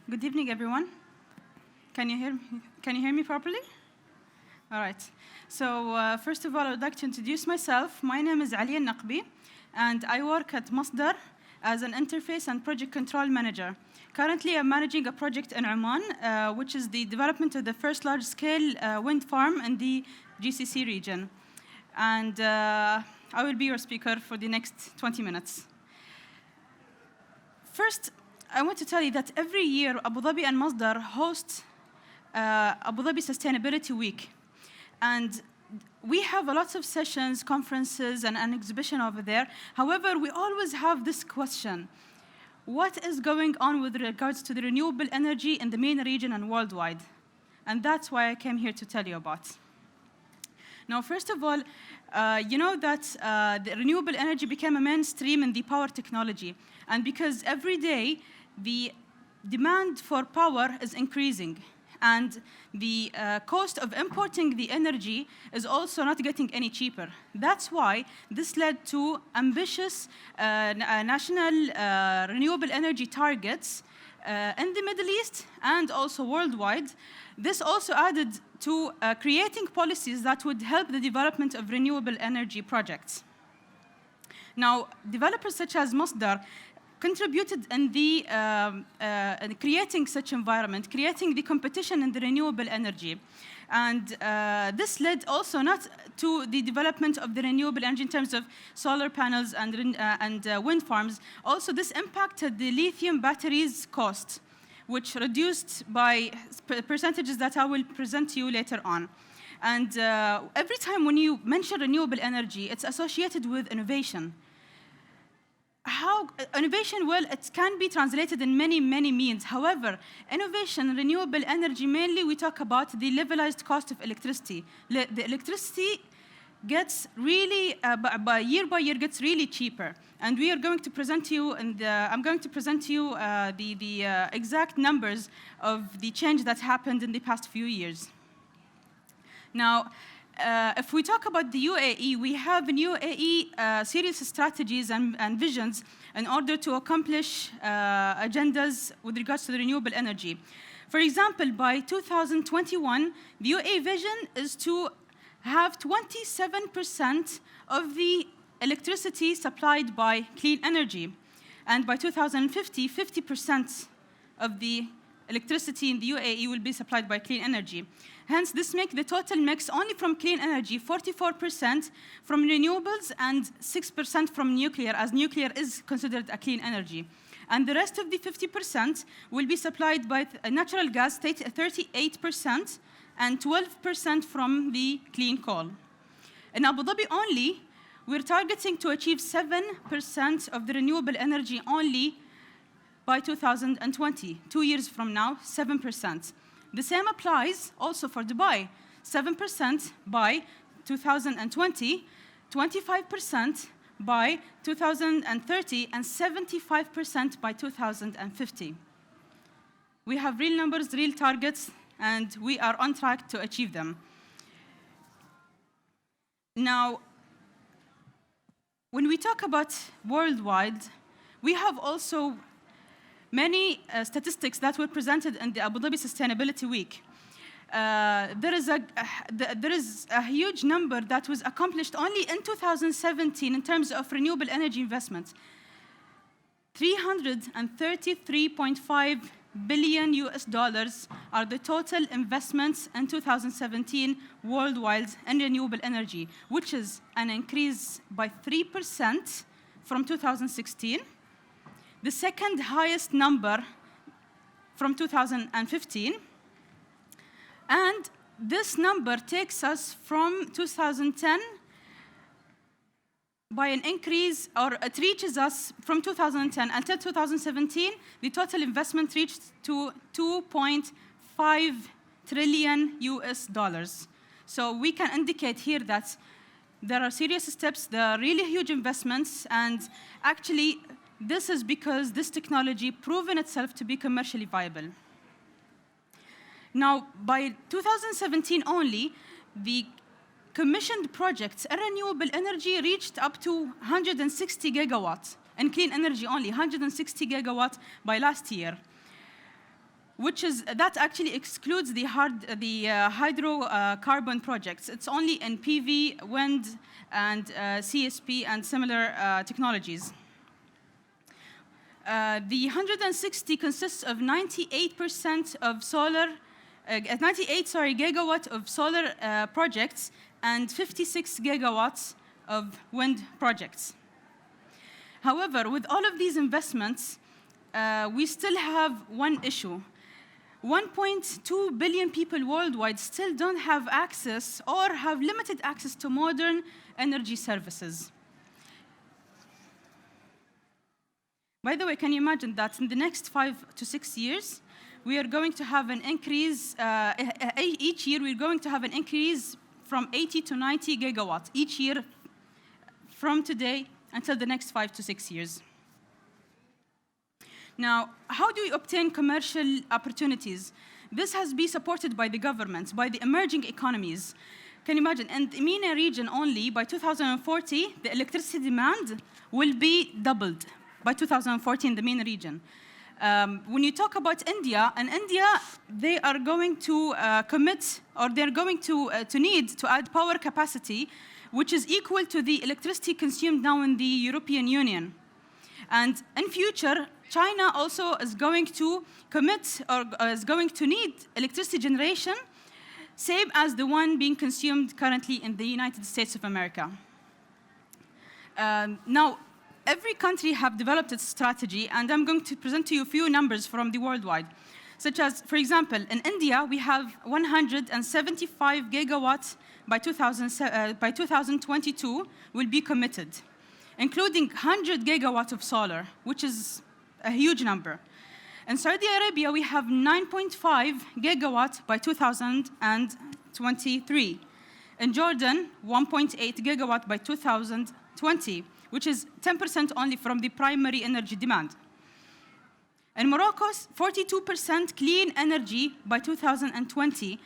Good evening, everyone. Can you hear me? Can you hear me properly? All right. So first of all, I would like to introduce myself. My name is Alya Al Naqbi, and I work at Masdar as an interface and project control manager. Currently, I'm managing a project in Oman, which is the development of the first large-scale wind farm in the GCC region. And I will be your speaker for the next 20 minutes. First, I want to tell you that every year, Abu Dhabi and Masdar host Abu Dhabi Sustainability Week. And we have a lot of sessions, conferences, and an exhibition over there. However, we always have this question: what is going on with regards to the renewable energy in the MENA region and worldwide? And that's why I came here to tell you about. Now, first of all, you know that the renewable energy became a mainstream in the power technology. And because every day, the demand for power is increasing. And the cost of importing the energy is also not getting any cheaper. That's why this led to ambitious national renewable energy targets in the Middle East and also worldwide. This also added to creating policies that would help the development of renewable energy projects. Now, developers such as Masdar contributed in the creating such environment, creating the competition in the renewable energy. And this led also not to the development of the renewable energy in terms of solar panels and wind farms. Also, this impacted the lithium batteries cost, which reduced by percentages that I will present to you later on. And every time when you mention renewable energy, it's associated with innovation. How innovation, well, it can be translated in many, many means. However, innovation, renewable energy, mainly we talk about the levelized cost of electricity. The electricity gets really, by year, gets really cheaper. And we are going to present to you, I'm going to present to you the exact numbers of the change that happened in the past few years. Now, if we talk about the UAE, we have in UAE serious strategies and visions in order to accomplish agendas with regards to the renewable energy. For example, by 2021, the UAE vision is to have 27% of the electricity supplied by clean energy. And by 2050, 50% of the electricity in the UAE will be supplied by clean energy. Hence, this makes the total mix only from clean energy, 44% from renewables and 6% from nuclear, as nuclear is considered a clean energy. And the rest of the 50% will be supplied by natural gas, 38%, and 12% from the clean coal. In Abu Dhabi only, we're targeting to achieve 7% of the renewable energy only by 2020, 2 years from now, 7%. The same applies also for Dubai, 7% by 2020, 25% by 2030, and 75% by 2050. We have real numbers, real targets, and we are on track to achieve them. Now, when we talk about worldwide, we have also many statistics that were presented in the Abu Dhabi Sustainability Week. There is a huge number that was accomplished only in 2017 in terms of renewable energy investments. 333.5 billion US dollars are the total investments in 2017 worldwide in renewable energy, which is an increase by 3% from 2016. The second highest number from 2015. And this number takes us from 2010 by an increase, or it reaches us from 2010 until 2017, the total investment reached to 2.5 trillion US dollars. So we can indicate here that there are serious steps, there are really huge investments, and actually, this is because this technology proven itself to be commercially viable. Now, by 2017 only, the commissioned projects in renewable energy reached up to 160 gigawatts, and clean energy only, 160 gigawatts by last year. that actually excludes the hydrocarbon projects. It's only in PV, wind, and CSP and similar technologies. The 160 consists of 98% of solar, 98 gigawatt of solar projects and 56 gigawatts of wind projects. However, with all of these investments, we still have one issue. 1.2 billion people worldwide still don't have access or have limited access to modern energy services. By the way, can you imagine that in the next 5 to 6 years, we are going to have an increase, each year we're going to have an increase from 80 to 90 gigawatts each year from today until the next 5 to 6 years. Now, how do we obtain commercial opportunities? This has been supported by the governments, by the emerging economies. Can you imagine? In the MENA region only, by 2040, the electricity demand will be doubled by 2040 in the MENA region. When you talk about India, in India, they are going to commit, or they're going to need to add power capacity, which is equal to the electricity consumed now in the European Union. And in future, China also is going to commit, or is going to need electricity generation, same as the one being consumed currently in the United States of America. Now, every country have developed its strategy, and I'm going to present to you a few numbers from the worldwide, such as, for example, in India, we have 175 gigawatts by 2022 will be committed, including 100 gigawatts of solar, which is a huge number. In Saudi Arabia, we have 9.5 gigawatts by 2023. In Jordan, 1.8 gigawatts by 2020, which is 10% only from the primary energy demand. In Morocco, 42% clean energy by 2020,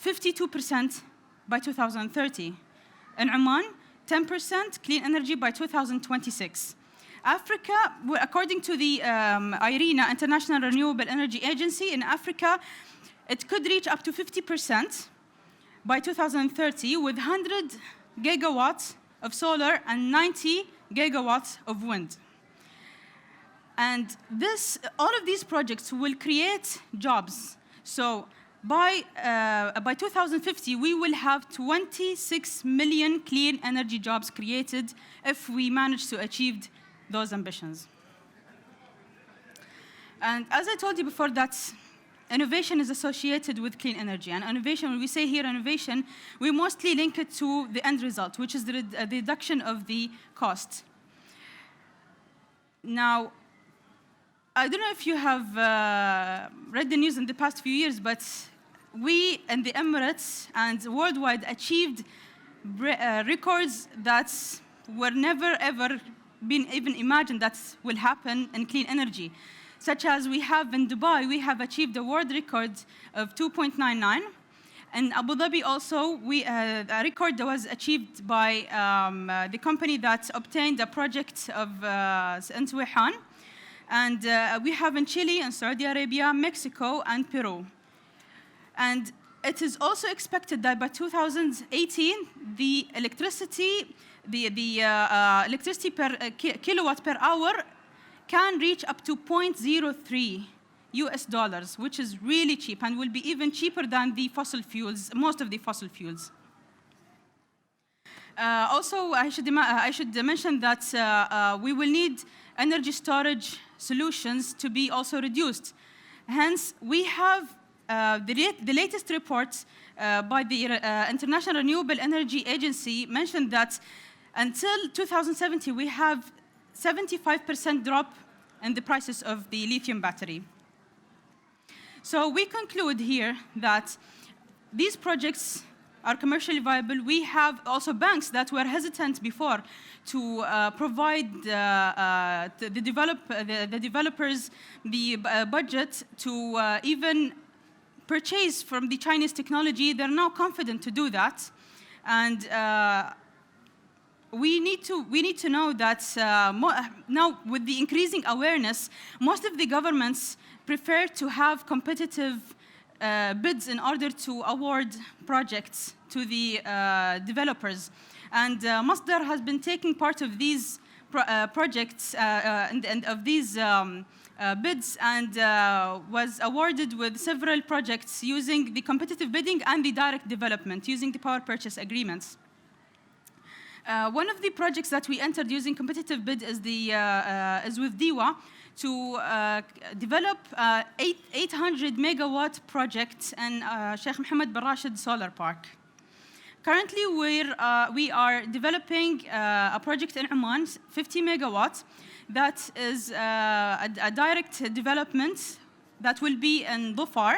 52% by 2030. In Oman, 10% clean energy by 2026. Africa, according to the IRENA, International Renewable Energy Agency, in Africa, it could reach up to 50% by 2030 with 100 gigawatts of solar and 90 gigawatts of wind. And all of these projects will create jobs. So by 2050, we will have 26 million clean energy jobs created if we manage to achieve those ambitions. And as I told you before, that innovation is associated with clean energy. And innovation, when we say here innovation, we mostly link it to the end result, which is the reduction of the cost. Now, I don't know if you have read the news in the past few years, but we in the Emirates and worldwide achieved records that were never ever been even imagined that will happen in clean energy. Such as we have in Dubai, we have achieved a world record of 2.99. In Abu Dhabi also, a record that was achieved by the company that obtained a project of Suwayhan. And we have in Chile, and Saudi Arabia, Mexico, and Peru. And it is also expected that by 2018, the electricity per kilowatt per hour can reach up to $0.03 US, which is really cheap and will be even cheaper than the fossil fuels, most of the fossil fuels. Also, I should mention that we will need energy storage solutions to be also reduced. Hence, we have the latest reports by the International Renewable Energy Agency mentioned that until 2070, we have 75% drop in the prices of the lithium battery. So we conclude here that these projects are commercially viable. We have also banks that were hesitant before to provide the developers the budget to even purchase from the Chinese technology. They're now confident to do that. And we need to know that now with the increasing awareness, most of the governments prefer to have competitive bids in order to award projects to the developers. And Masdar has been taking part of these projects and of these bids, and was awarded with several projects using the competitive bidding and the direct development, using the power purchase agreements. One of the projects that we entered using competitive bid is with DIWA to develop 800 megawatt project in Sheikh Mohammed bin Rashid Solar Park. Currently, we are developing a project in Oman, 50 megawatts, that is a direct development that will be in Dhofar,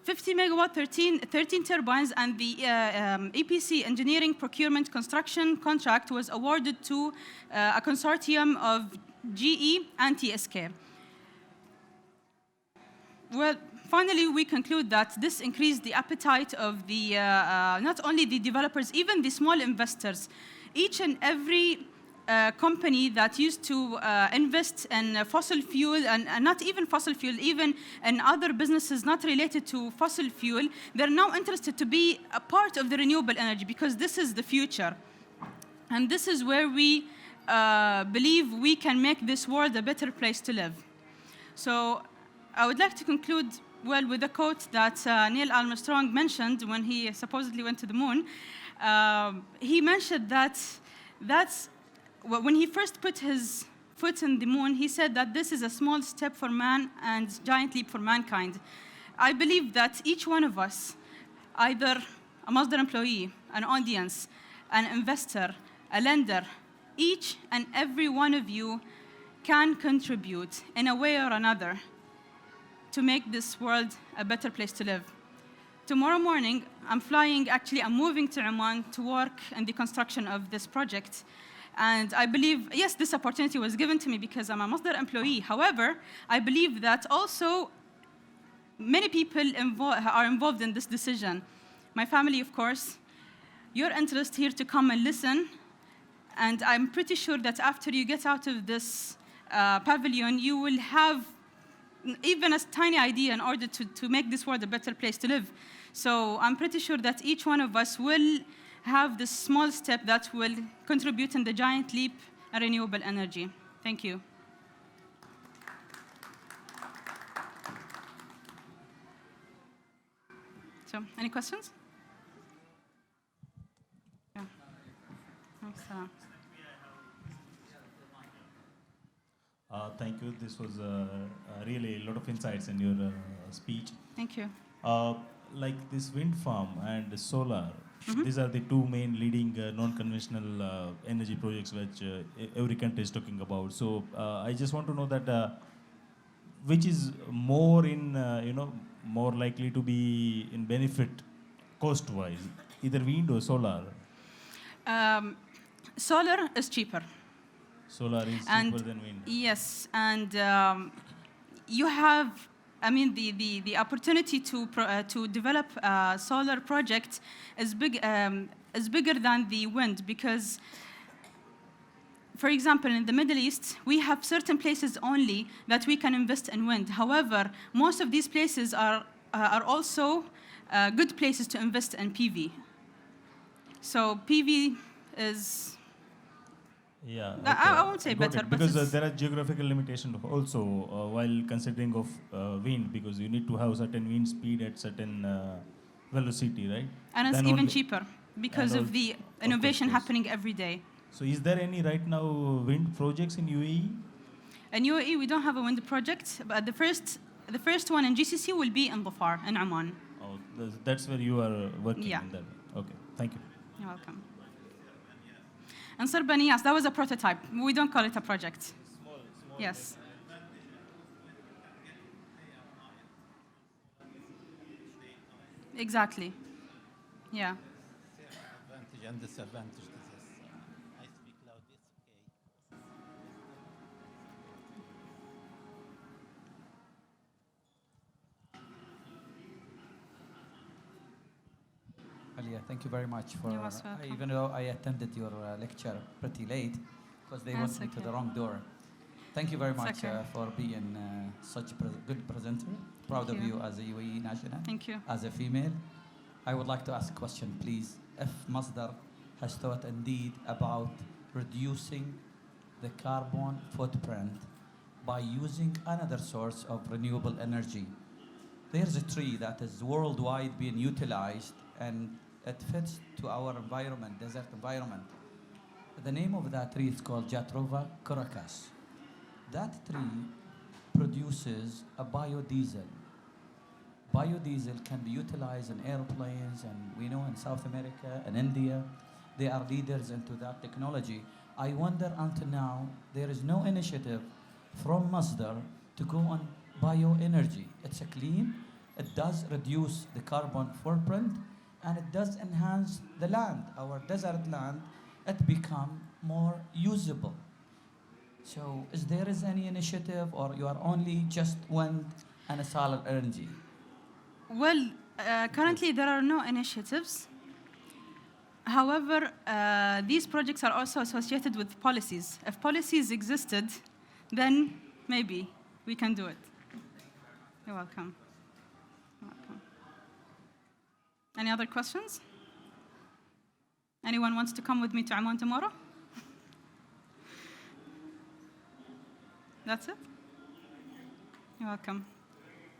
50 megawatt, 13 turbines, and the EPC engineering procurement construction contract was awarded to a consortium of GE and TSK. Well, finally, we conclude that this increased the appetite of the not only the developers, even the small investors. Each and every company that used to invest in fossil fuel, and not even fossil fuel, even in other businesses not related to fossil fuel, they're now interested to be a part of the renewable energy, because this is the future. And this is where we believe we can make this world a better place to live. So I would like to conclude with a quote that Neil Armstrong mentioned when he supposedly went to the moon. He mentioned that when he first put his foot in the moon, he said that this is a small step for man and giant leap for mankind. I believe that each one of us, either a Masdar employee, an audience, an investor, a lender, each and every one of you can contribute in a way or another to make this world a better place to live. Tomorrow morning, I'm moving to Oman to work in the construction of this project. And I believe, yes, this opportunity was given to me because I'm a Masdar employee. However, I believe that also many people are involved in this decision. My family, of course, your interest here to come and listen. And I'm pretty sure that after you get out of this pavilion, you will have even a tiny idea in order to make this world a better place to live. So I'm pretty sure that each one of us will have this small step that will contribute in the giant leap in renewable energy. Thank you. So, any questions? Yeah. Thank you. This was really a lot of insights in your speech. Thank you. Like this wind farm and solar, Mm-hmm. these are the two main leading non-conventional energy projects which every country is talking about. So I just want to know that which is more more likely to be in benefit cost-wise, either wind or solar? Solar is cheaper. Solar is cheaper than wind. Yes, and you have, the opportunity to develop a solar project is bigger than the wind, because, for example, in the Middle East, we have certain places only that we can invest in wind. However, most of these places are also good places to invest in PV. So PV is... Yeah, okay. I won't say better, but because there are geographical limitations also while considering of wind, because you need to have certain wind speed at certain velocity, right? And it's even cheaper because of the innovation happening every day. So is there any right now wind projects in UAE? In UAE, we don't have a wind project, but the first one in GCC will be in Dhofar, in Oman. Oh, that's where you are working. Yeah. In that. Okay, thank you. You're welcome. And Sarbani, yes, that was a prototype. We don't call it a project. Small. Yes. Exactly. Yeah. Advantage and disadvantage to this. I speak loud, it's okay. Alya, thank you very much for. You're most welcome. Even though I attended your lecture pretty late, because they That's went me to okay. the wrong door. Thank you very It's much okay. for being such a good presenter. Proud of Thank you. you as a UAE national, Thank you. as a female. I would like to ask a question, please. If Masdar has thought indeed about reducing the carbon footprint by using another source of renewable energy. There's a tree that is worldwide being utilized and it fits to our environment, desert environment. The name of that tree is called Jatrova curacas. That tree produces a biodiesel. Biodiesel can be utilized in airplanes, and we know in South America and India, they are leaders into that technology. I wonder until now, there is no initiative from Masdar to go on bioenergy. It's a clean, it does reduce the carbon footprint, and it does enhance the land, our desert land, it become more usable. So is there is any initiative, or you are only just wind and solar energy? Well, currently there are no initiatives. However, these projects are also associated with policies. If policies existed, then maybe we can do it. You're welcome. You're welcome. Any other questions? Anyone wants to come with me to Amman tomorrow? That's it? You're welcome.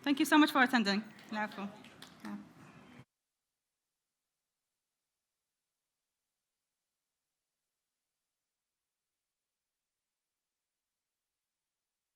Thank you so much for attending. العفو.